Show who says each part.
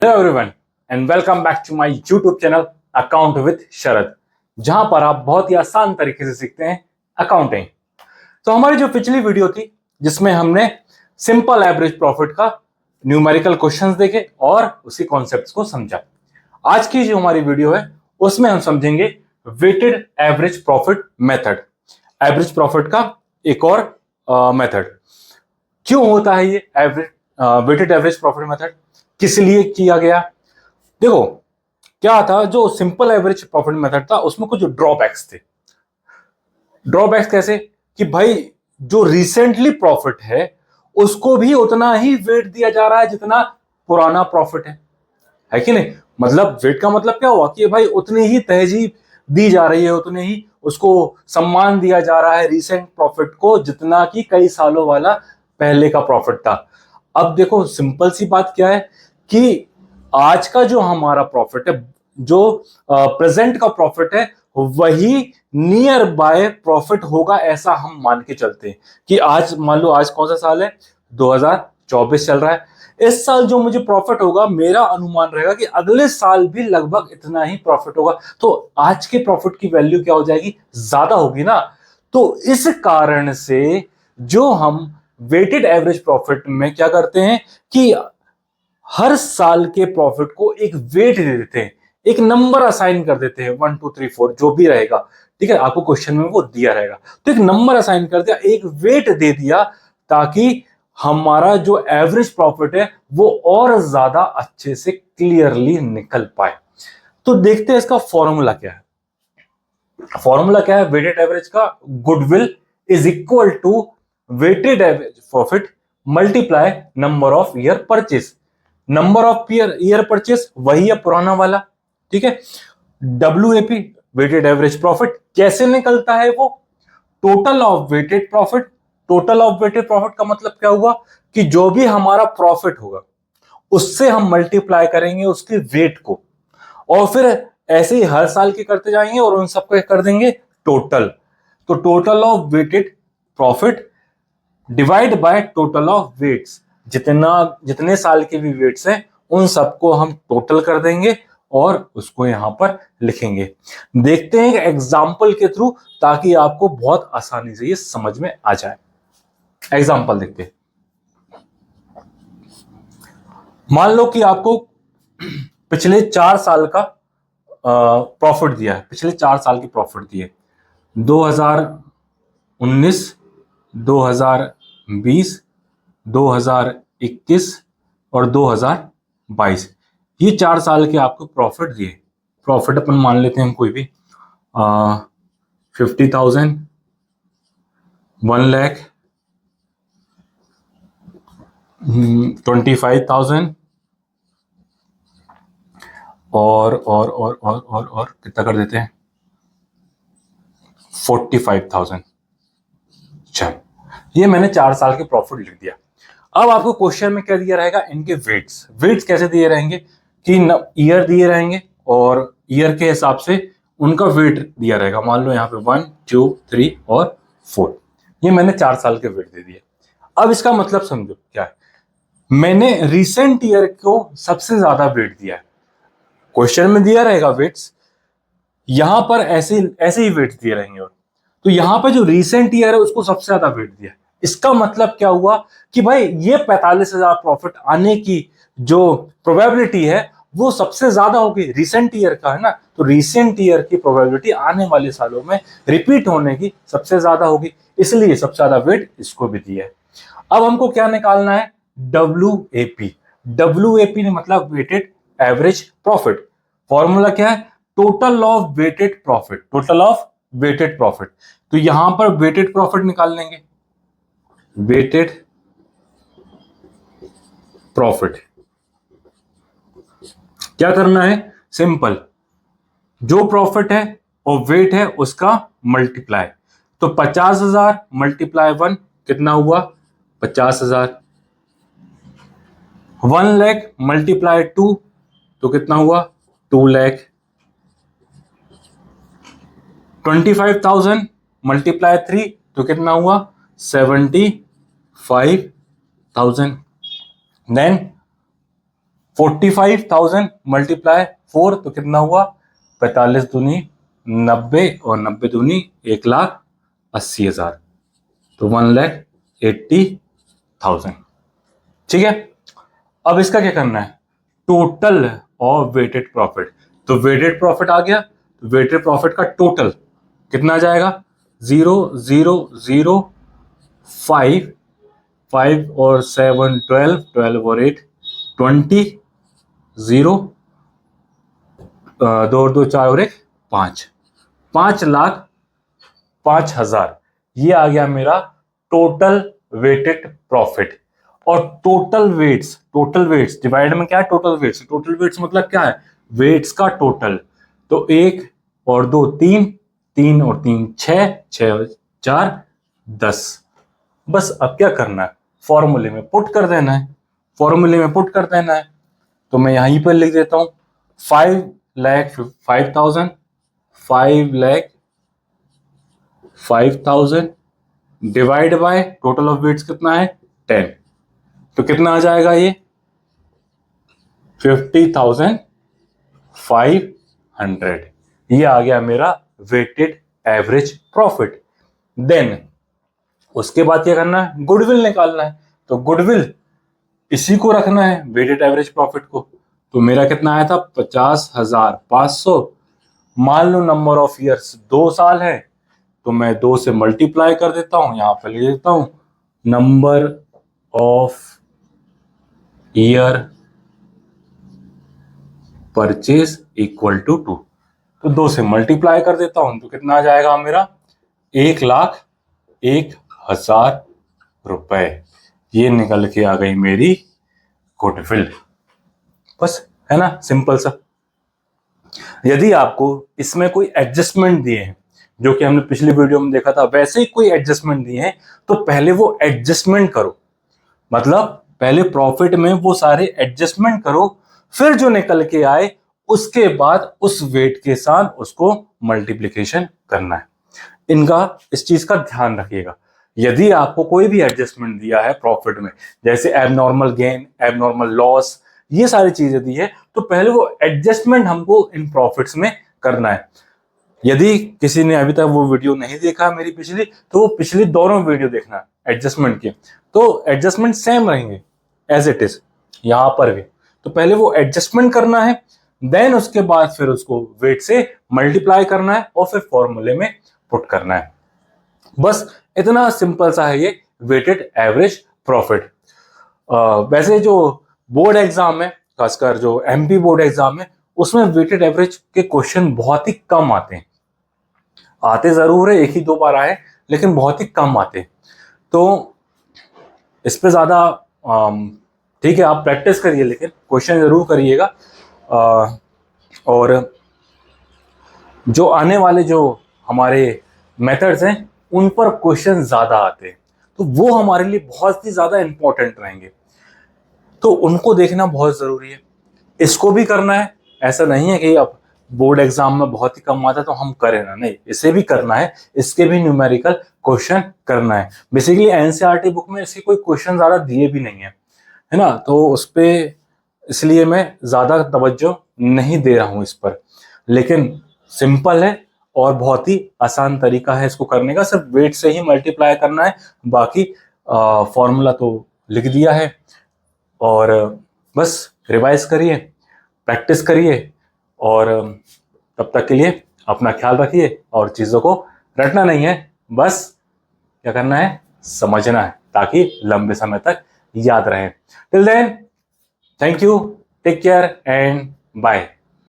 Speaker 1: Hello everyone and welcome back to my YouTube channel account with Sharad, जहां पर आप बहुत ही आसान तरीके से सीखते हैं अकाउंटिंग। तो हमारी जो पिछली वीडियो थी जिसमें हमने सिंपल एवरेज प्रॉफिट का न्यूमेरिकल क्वेश्चंस देखे और उसी कॉन्सेप्ट्स को समझा। आज की जो हमारी वीडियो है उसमें हम समझेंगे weighted average profit method, average profit का एक और मेथड। क्यों होता है ये average weighted average profit method, किस लिए किया गया? देखो क्या था, जो सिंपल एवरेज प्रॉफिट मेथड था उसमें कुछ ड्रॉबैक्स थे। ड्रॉबैक्स कैसे कि भाई जो रिसेंटली प्रॉफिट है उसको भी उतना ही वेट दिया जा रहा है जितना पुराना प्रॉफिट है कि नहीं? मतलब वेट का मतलब क्या हुआ कि भाई उतनी ही तहजीब दी जा रही है, उतने ही उसको सम्मान दिया जा रहा है रिसेंट प्रॉफिट को जितना कि कई सालों वाला पहले का प्रॉफिट था। अब देखो सिंपल सी बात क्या है कि आज का जो हमारा प्रॉफिट है, जो प्रेजेंट का प्रॉफिट है, वही नियर बाय प्रॉफिट होगा ऐसा हम मान के चलते हैं कि आज मान लो आज कौन सा साल है, 2024 चल रहा है। इस साल जो मुझे प्रॉफिट होगा मेरा अनुमान रहेगा कि अगले साल भी लगभग इतना ही प्रॉफिट होगा। तो आज के प्रॉफिट की वैल्यू क्या हो जाएगी, ज्यादा होगी ना। तो इस कारण से जो हम वेटेड एवरेज प्रॉफिट में क्या करते हैं कि हर साल के प्रॉफिट को एक वेट दे देते हैं, एक नंबर असाइन कर देते हैं, 1 2 3 4 जो भी रहेगा, ठीक है, आपको क्वेश्चन में वो दिया रहेगा तो एक नंबर असाइन कर दिया, एक वेट दे दिया ताकि हमारा जो एवरेज प्रॉफिट है वो और ज्यादा अच्छे से क्लियरली निकल पाए। तो देखते हैं इसका फॉर्मूला क्या है। फॉर्मूला क्या है वेटेड एवरेज का? Goodwill is equal to weighted average profit multiply number of year purchase. Number of year purchase वही है पुराना वाला, ठीक है। WAP वेटेड एवरेज प्रॉफिट कैसे निकलता है? वो total of weighted profit. Total of weighted profit का मतलब क्या हुआ कि जो भी हमारा प्रॉफिट होगा उससे हम मल्टीप्लाई करेंगे उसके वेट को, और फिर ऐसे ही हर साल के करते जाएंगे और उन सबको कर देंगे टोटल। तो total of weighted profit divide by total of weights, जितने साल के भी वेट्स हैं उन सबको हम टोटल कर देंगे और उसको यहां पर लिखेंगे। देखते हैं एग्जाम्पल के थ्रू ताकि आपको बहुत आसानी से ये समझ में आ जाए। एग्जाम्पल देखते हैं। मान लो कि आपको पिछले 4 साल का प्रॉफिट दिया है, पिछले 4 साल की प्रॉफिट दी है, 2019, 2020, 2021 और 2022। ये 4 साल के आपको प्रॉफिट दिए। प्रॉफिट अपन मान लेते हैं कोई भी 50,000, 1 लाख, 25,000 और कितना कर देते हैं 45,000। चल ये मैंने 4 साल के प्रॉफिट लिख दिया। अब आपको क्वेश्चन में क्या दिया रहेगा, इनके वेट्स। वेट्स कैसे दिए रहेंगे कि ईयर दिए रहेंगे और ईयर के हिसाब से उनका वेट दिया रहेगा। मान लो यहाँ पे 1 2 3 और 4, ये मैंने 4 साल के वेट दे दिए। अब इसका मतलब समझो क्या है, मैंने रिसेंट ईयर को सबसे ज्यादा वेट दिया है। क्वेश्चन में दिया रहेगा वेट्स, यहां पर ऐसे ऐसे ही वेट दिए रहेंगे, और तो यहां पर जो रिसेंट ईयर है उसको सबसे ज्यादा वेट दिया। इसका मतलब क्या हुआ कि भाई ये 45,000 प्रॉफिट आने की जो प्रोबेबिलिटी है वो सबसे ज्यादा होगी, रिसेंट ईयर का है ना, तो रिसेंट ईयर की प्रोबेबिलिटी आने वाले सालों में रिपीट होने की सबसे ज्यादा होगी, इसलिए सबसे ज्यादा वेट इसको भी दिया है। अब हमको क्या निकालना है, WAP। WAP ने मतलब वेटेड एवरेज प्रॉफिट। फॉर्मूला क्या है, total of weighted profit, total of weighted profit. तो यहां पर वेटेड प्रॉफिट निकाल लेंगे, वेटेड प्रॉफिट। क्या करना है, सिंपल, जो प्रॉफिट है और वेट है उसका मल्टीप्लाई। तो 50,000 मल्टीप्लाई 1 कितना हुआ, 50,000। 1 लाख मल्टीप्लाई 2 तो कितना हुआ, 2 लाख। 25,000 मल्टीप्लाई 3 तो कितना हुआ, 75,000। देन 45,000 मल्टीप्लाई 4 तो कितना हुआ, 45 दूनी 90 और 90 दूनी 1,80,000, तो 1,80,000। ठीक है, अब इसका क्या करना है, टोटल ऑफ वेटेड प्रॉफिट। तो वेटेड प्रॉफिट आ गया, तो वेटेड प्रॉफिट का टोटल कितना आ जाएगा, 0 0 0 5 5 और 7 12 12 और 8 20 0 2 और 2 4 और 1 5 5,05,000, ये आ गया मेरा टोटल वेटेड प्रॉफिट। और टोटल वेट्स डिवाइड में क्या है, टोटल वेट्स मतलब क्या है, वेट्स का टोटल। तो 1 और 2 3, 3 और 3 6, 6 और 4 10। बस अब क्या करना है, फॉर्मूले में पुट कर देना है, तो मैं यहीं पर लिख देता हूं 5,05,000 divide by total of weights कितना है 10, तो कितना आ जाएगा ये 50,500, ये आ गया मेरा वेटेड एवरेज प्रॉफिट। देन उसके बाद क्या करना है, गुडविल निकालना है। तो गुडविल इसी को रखना है वेटेड एवरेज प्रॉफिट को। तो मेरा कितना आया था 50,500, मान लो नंबर ऑफ ईयर्स 2 साल है, तो मैं 2 से मल्टीप्लाई कर देता हूं, यहां पर लिख देता हूं number of year purchase equal to 2, तो 2 से मल्टीप्लाई कर देता हूं, तो कितना आ जाएगा मेरा 1,01,000 रुपए, ये निकल के आ गई मेरी गुडविल। बस, है ना, सिंपल सा। यदि आपको इसमें कोई एडजस्टमेंट दिए हैं, जो कि हमने पिछली वीडियो में देखा था, वैसे ही कोई एडजस्टमेंट दिए हैं, तो पहले वो एडजस्टमेंट करो, मतलब पहले प्रॉफिट में वो सारे एडजस्टमेंट करो, फिर जो निकल के आए उसके बाद उस वेट के साथ उसको मल्टीप्लिकेशन करना है। इनका, इस चीज का ध्यान रखिएगा। यदि आपको कोई भी एडजस्टमेंट दिया है प्रॉफिट में, जैसे एबनॉर्मल गेन, एबनॉर्मल लॉस, ये सारी चीजें दी है, तो पहले वो एडजस्टमेंट हमको इन प्रॉफिट्स में करना है। यदि किसी ने अभी तक वो वीडियो नहीं देखा मेरी पिछली, तो वो पिछली दोनों वीडियो देखना एडजस्टमेंट के, तो एडजस्टमेंट सेम रहेंगे एज इट इज यहां पर भी। तो पहले वो एडजस्टमेंट करना है, देन उसके बाद फिर उसको वेट से मल्टीप्लाई करना है और फिर फॉर्मूले में पुट करना है। बस इतना सिंपल सा है ये वेटेड एवरेज प्रॉफिट। वैसे जो बोर्ड एग्जाम है, खासकर जो एमपी बोर्ड एग्जाम है, उसमें वेटेड एवरेज के क्वेश्चन बहुत ही कम आते हैं। आते जरूर है, 1 ही 2 बार आए, लेकिन बहुत ही कम आते। तो इस पे ज्यादा ठीक है, आप प्रैक्टिस करिए, लेकिन क्वेश्चन जरूर करिएगा। और जो आने वाले जो हमारे मेथड्स हैं, उन पर क्वेश्चन ज्यादा आते हैं, तो वो हमारे लिए बहुत ही ज्यादा इंपॉर्टेंट रहेंगे, तो उनको देखना बहुत जरूरी है। इसको भी करना है, ऐसा नहीं है कि अब बोर्ड एग्जाम में बहुत ही कम आता है तो हम करें ना, नहीं, इसे भी करना है, इसके भी न्यूमेरिकल क्वेश्चन करना है। बेसिकली एनसीईआरटी बुक में इसके कोई क्वेश्चन ज्यादा दिए भी नहीं है ना, तो उस पे इसलिए मैं ज्यादा तवज्जो नहीं दे रहा हूं इस पर। लेकिन सिंपल है और बहुत ही आसान तरीका है इसको करने का, सिर्फ वेट से ही मल्टीप्लाई करना है, बाकी फॉर्मूला तो लिख दिया है। और बस रिवाइज करिए, प्रैक्टिस करिए, और तब तक के लिए अपना ख्याल रखिए, और चीज़ों को रटना नहीं है, बस क्या करना है, समझना है, ताकि लंबे समय तक याद रहे। Till then, thank you, take care and bye.